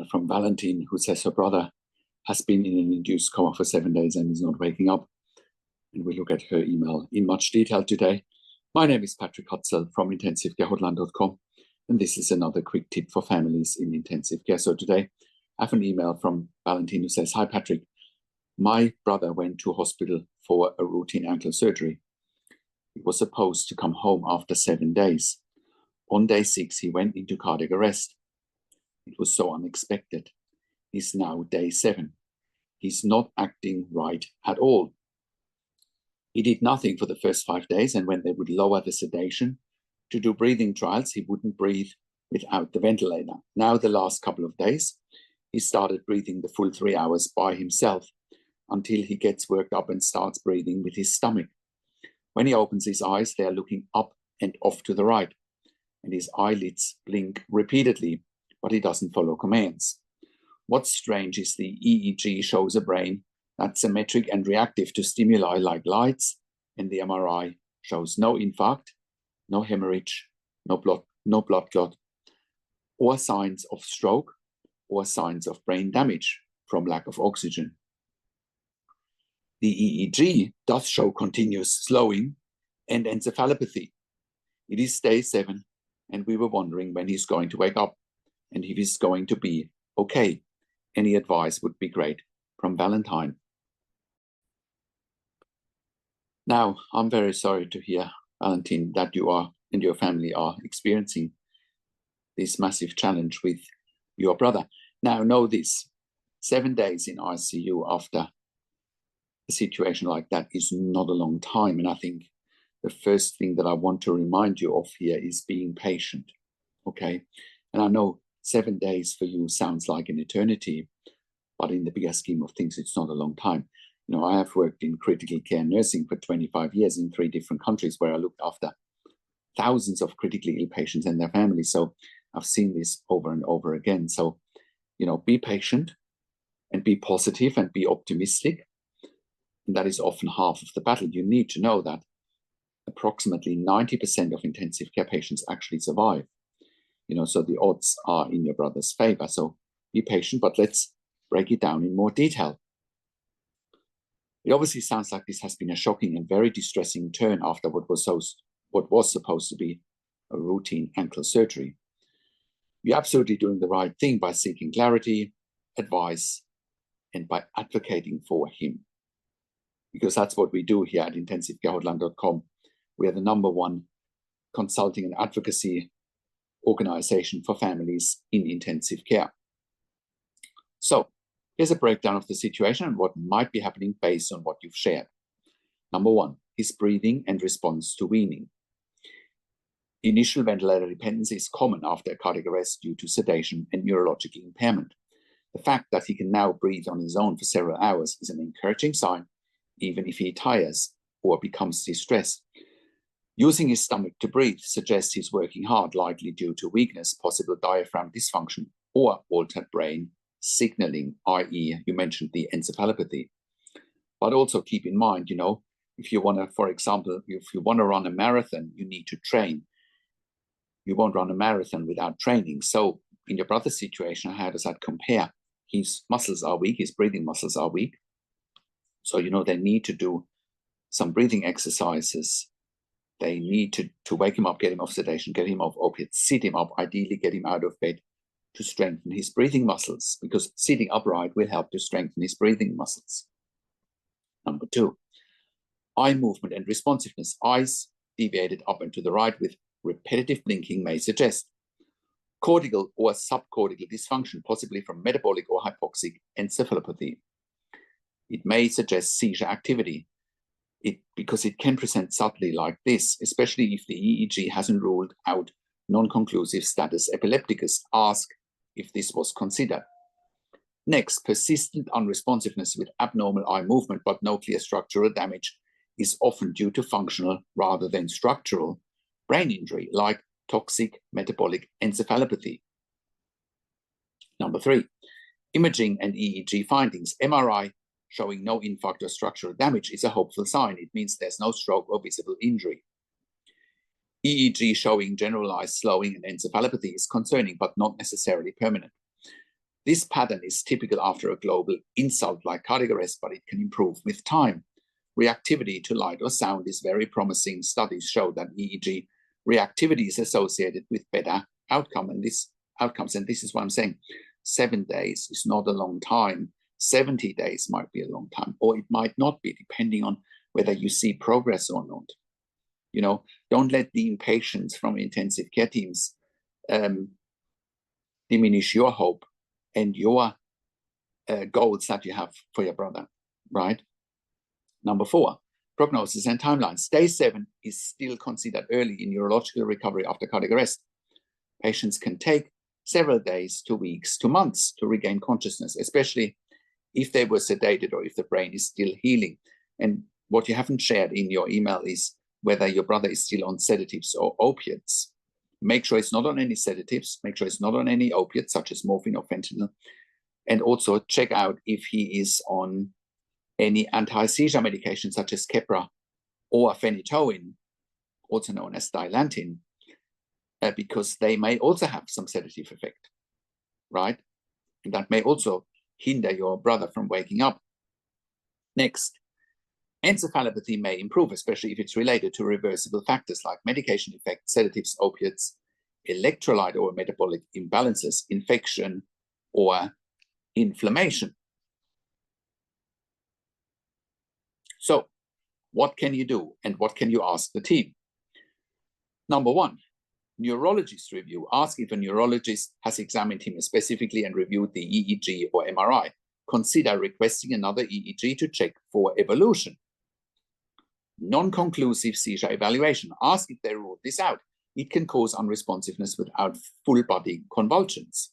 email from Valentine, who says her brother has been in an induced coma for 7 days and is not waking up. And we look at her email in much detail today. My name is Patrick Hutzel from IntensiveCareHotline.com, and this is another quick tip for families in intensive care. So today I have an email from Valentine who says, "Hi Patrick, my brother went to hospital for a routine ankle surgery. He was supposed to come home after 7 days. On day 6, he went into cardiac arrest. It was so unexpected. He's now day 7. He's not acting right at all. He did nothing for the first 5 days, and when they would lower the sedation to do breathing trials, he wouldn't breathe without the ventilator. Now, the last couple of days, he started breathing the full 3 hours by himself until he gets worked up and starts breathing with his stomach. When he opens his eyes, they are looking up and off to the right, and his eyelids blink repeatedly, but he doesn't follow commands. What's strange is the EEG shows a brain that's symmetric and reactive to stimuli like lights, and the MRI shows no infarct, no hemorrhage, no blood clot, or signs of stroke, or signs of brain damage from lack of oxygen. The EEG does show continuous slowing and encephalopathy. It is day 7, and we were wondering when he's going to wake up and if he's going to be okay. Any advice would be great." From Valentine. Now, I'm very sorry to hear, Valentine, that you are and your family are experiencing this massive challenge with your brother. Now, know this: 7 days in ICU after a situation like that is not a long time. And I think the first thing that I want to remind you of here is being patient, okay? And I know 7 days for you sounds like an eternity, but in the bigger scheme of things, it's not a long time. You know, I have worked in critical care nursing for 25 years in 3 different countries where I looked after thousands of critically ill patients and their families. So I've seen this over and over again. So, you know, be patient and be positive and be optimistic. And that is often half of the battle. You need to know that approximately 90% of intensive care patients actually survive. You know, so the odds are in your brother's favor. So be patient, but let's break it down in more detail. It obviously sounds like this has been a shocking and very distressing turn after what was supposed to be a routine ankle surgery. You're absolutely doing the right thing by seeking clarity, advice, and by advocating for him. Because that's what we do here at IntensiveCareHotline.com. We are the #1 consulting and advocacy organization for families in intensive care. So here's a breakdown of the situation and what might be happening based on what you've shared. #1, his breathing and response to weaning. Initial ventilator dependency is common after a cardiac arrest due to sedation and neurological impairment. The fact that he can now breathe on his own for several hours is an encouraging sign, even if he tires or becomes distressed. Using his stomach to breathe suggests he's working hard, likely due to weakness, possible diaphragm dysfunction, or altered brain signaling, i.e., you mentioned the encephalopathy. But also keep in mind, you know, if you want to, for example, if you want to run a marathon, you need to train. You won't run a marathon without training. So in your brother's situation, how does that compare? His muscles are weak, his breathing muscles are weak. So, you know, they need to do some breathing exercises. They need to wake him up, get him off sedation, get him off opiates, sit him up, ideally get him out of bed to strengthen his breathing muscles, because sitting upright will help to strengthen his breathing muscles. #2, eye movement and responsiveness. Eyes deviated up and to the right with repetitive blinking may suggest cortical or subcortical dysfunction, possibly from metabolic or hypoxic encephalopathy. It may suggest seizure activity, because it can present subtly like this, especially if the EEG hasn't ruled out non-conclusive status epilepticus. Ask if this was considered. Next, persistent unresponsiveness with abnormal eye movement but no clear structural damage is often due to functional rather than structural brain injury, like toxic metabolic encephalopathy. #3, imaging and EEG findings. MRI showing no infarct or structural damage is a hopeful sign. It means there's no stroke or visible injury. EEG showing generalized slowing and encephalopathy is concerning, but not necessarily permanent. This pattern is typical after a global insult like cardiac arrest, but it can improve with time. Reactivity to light or sound is very promising. Studies show that EEG reactivity is associated with better outcomes, and this is what I'm saying. 7 days is not a long time. 70 days might be a long time, or it might not be, depending on whether you see progress or not. You know, don't let the impatience from intensive care teams diminish your hope and your goals that you have for your brother, right? Number 4, prognosis and timelines. Day 7 is still considered early in neurological recovery after cardiac arrest. Patients can take several days to weeks to months to regain consciousness, especially if they were sedated or if the brain is still healing. And what you haven't shared in your email is whether your brother is still on sedatives or opiates. Make sure it's not on any sedatives. Make sure it's not on any opiates, such as morphine or fentanyl. And also check out if he is on any anti-seizure medication, such as Keppra or phenytoin, also known as Dilantin, because they may also have some sedative effect, right? And that may also hinder your brother from waking up. Next, encephalopathy may improve, especially if it's related to reversible factors like medication effects, sedatives, opiates, electrolyte or metabolic imbalances, infection, or inflammation. So what can you do and what can you ask the team? Number 1, neurologist review. Ask if a neurologist has examined him specifically and reviewed the EEG or MRI. Consider requesting another EEG to check for evolution. Non-conclusive seizure evaluation. Ask if they ruled this out. It can cause unresponsiveness without full body convulsions.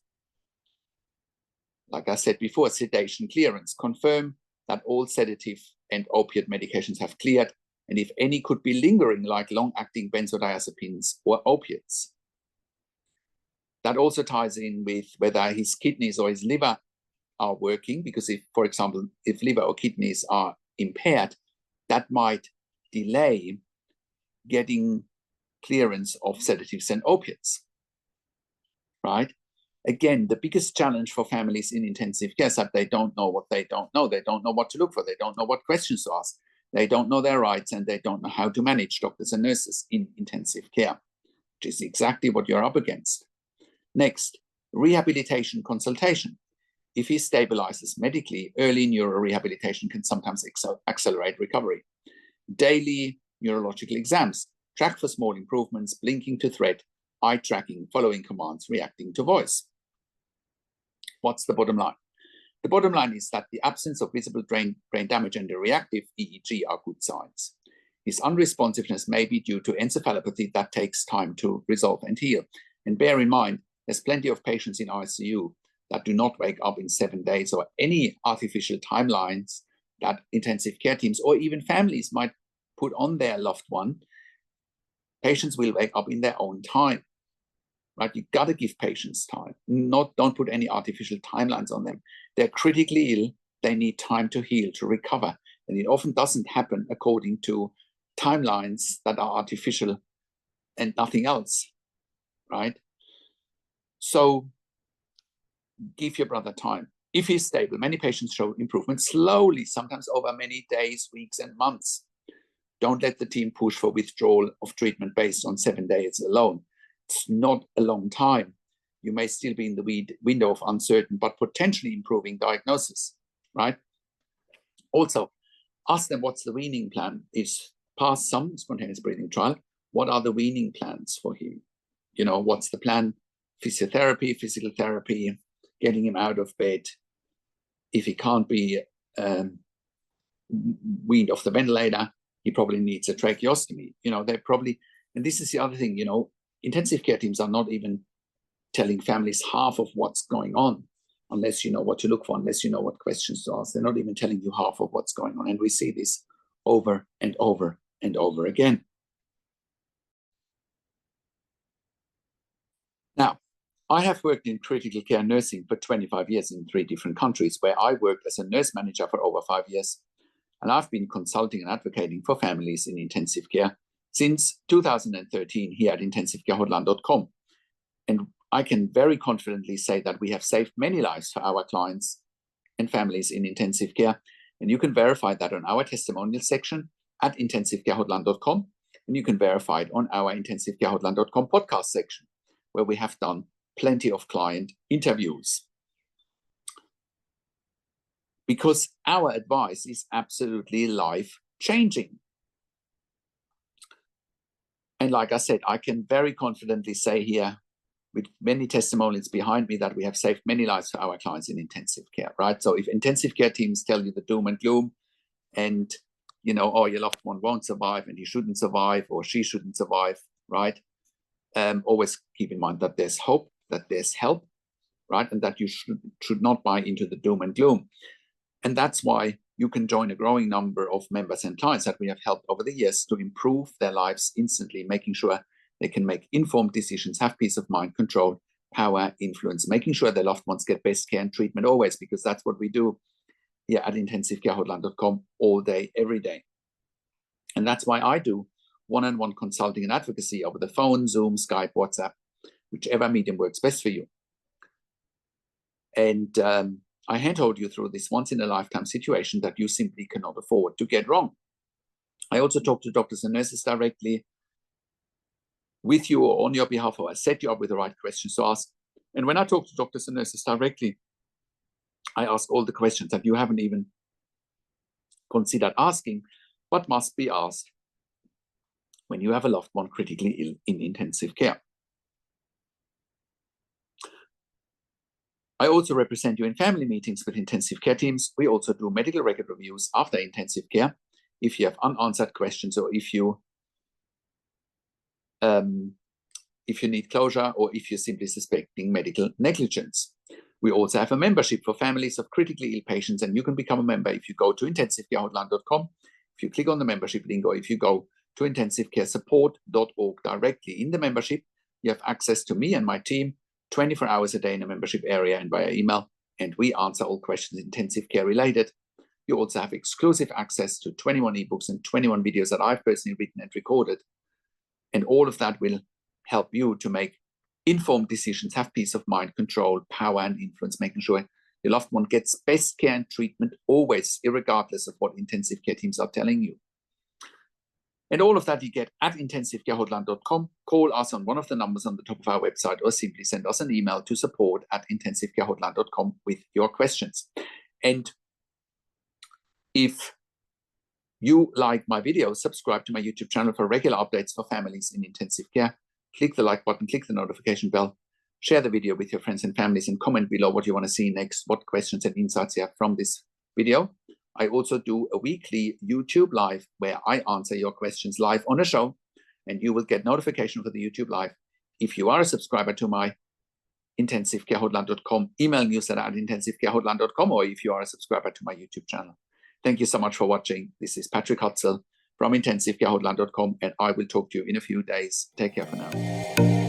Like I said before, sedation clearance. Confirm that all sedative and opiate medications have cleared, and if any could be lingering, like long-acting benzodiazepines or opiates. That also ties in with whether his kidneys or his liver are working, because if, for example, if liver or kidneys are impaired, that might delay getting clearance of sedatives and opiates, right? Again, the biggest challenge for families in intensive care is that they don't know what they don't know. They don't know what to look for. They don't know what questions to ask. They don't know their rights, and they don't know how to manage doctors and nurses in intensive care, which is exactly what you're up against. Next, rehabilitation consultation. If he stabilizes medically, early neurorehabilitation can sometimes accelerate recovery. Daily neurological exams. Track for small improvements, blinking to threat, eye tracking, following commands, reacting to voice. What's the bottom line? The bottom line is that the absence of visible brain damage and the reactive EEG are good signs. His unresponsiveness may be due to encephalopathy that takes time to resolve and heal. And bear in mind, there's plenty of patients in ICU that do not wake up in 7 days, or any artificial timelines that intensive care teams or even families might put on their loved one. Patients will wake up in their own time, right? You got to give patients time. Don't put any artificial timelines on them. They're critically ill. They need time to heal, to recover. And it often doesn't happen according to timelines that are artificial and nothing else, right? So give your brother time. If he's stable, many patients show improvement slowly, sometimes over many days, weeks, and months. Don't let the team push for withdrawal of treatment based on 7 days alone. It's not a long time. You may still be in the window of uncertain but potentially improving diagnosis, right? Also, ask them what's the weaning plan. Is past some spontaneous breathing trial, what are the weaning plans for him? You know, what's the plan? Physiotherapy, physical therapy, getting him out of bed. If he can't be weaned off the ventilator, he probably needs a tracheostomy. You know, they probably, and this is the other thing, you know, intensive care teams are not even telling families half of what's going on, unless you know what to look for, unless you know what questions to ask. They're not even telling you half of what's going on. And we see this over and over and over again. Now, I have worked in critical care nursing for 25 years in 3 different countries, where I worked as a nurse manager for over 5 years. And I've been consulting and advocating for families in intensive care since 2013 here at intensivecarehotline.com. And I can very confidently say that we have saved many lives for our clients and families in intensive care. And you can verify that on our testimonial section at intensivecarehotline.com. And you can verify it on our intensivecarehotline.com podcast section, where we have done plenty of client interviews. Because our advice is absolutely life-changing. And like I said, I can very confidently say here, with many testimonials behind me, that we have saved many lives for our clients in intensive care, right? So if intensive care teams tell you the doom and gloom and, you know, oh, your loved one won't survive and he shouldn't survive or she shouldn't survive, right? Always keep in mind that there's hope, that there's help, right? And that you should not buy into the doom and gloom. And that's why you can join a growing number of members and clients that we have helped over the years to improve their lives instantly, making sure they can make informed decisions, have peace of mind, control, power, influence, making sure their loved ones get best care and treatment always, because that's what we do here at intensivecarehotline.com all day, every day. And that's why I do one-on-one consulting and advocacy over the phone, Zoom, Skype, WhatsApp, whichever medium works best for you. And I handhold you through this once-in-a-lifetime situation that you simply cannot afford to get wrong. I also talk to doctors and nurses directly with you or on your behalf, or I set you up with the right questions to ask. And when I talk to doctors and nurses directly, I ask all the questions that you haven't even considered asking, but must be asked when you have a loved one critically ill in intensive care. I also represent you in family meetings with intensive care teams. We also do medical record reviews after intensive care if you have unanswered questions, or if you need closure, or if you're simply suspecting medical negligence. We also have a membership for families of critically ill patients, and you can become a member if you go to intensivecarehotline.com, if you click on the membership link, or if you go to intensivecaresupport.org directly. In the membership, you have access to me and my team 24 hours a day in the membership area and via email, and we answer all questions intensive care related. You also have exclusive access to 21 ebooks and 21 videos that I've personally written and recorded. And all of that will help you to make informed decisions, have peace of mind, control, power, and influence, making sure your loved one gets best care and treatment always, irregardless of what intensive care teams are telling you. And all of that you get at intensivecarehotline.com. Call us on one of the numbers on the top of our website, or simply send us an email to support@intensivecarehotline.com with your questions. And if you like my videos, subscribe to my YouTube channel for regular updates for families in intensive care. Click the like button, click the notification bell, share the video with your friends and families, and comment below what you want to see next, what questions and insights you have from this video. I also do a weekly YouTube live where I answer your questions live on a show, and you will get notification for the YouTube live if you are a subscriber to my intensivecarehotline.com email newsletter at intensivecarehotline.com, or if you are a subscriber to my YouTube channel. Thank you so much for watching. This is Patrick Hutzel from intensivecarehotline.com, and I will talk to you in a few days. Take care for now.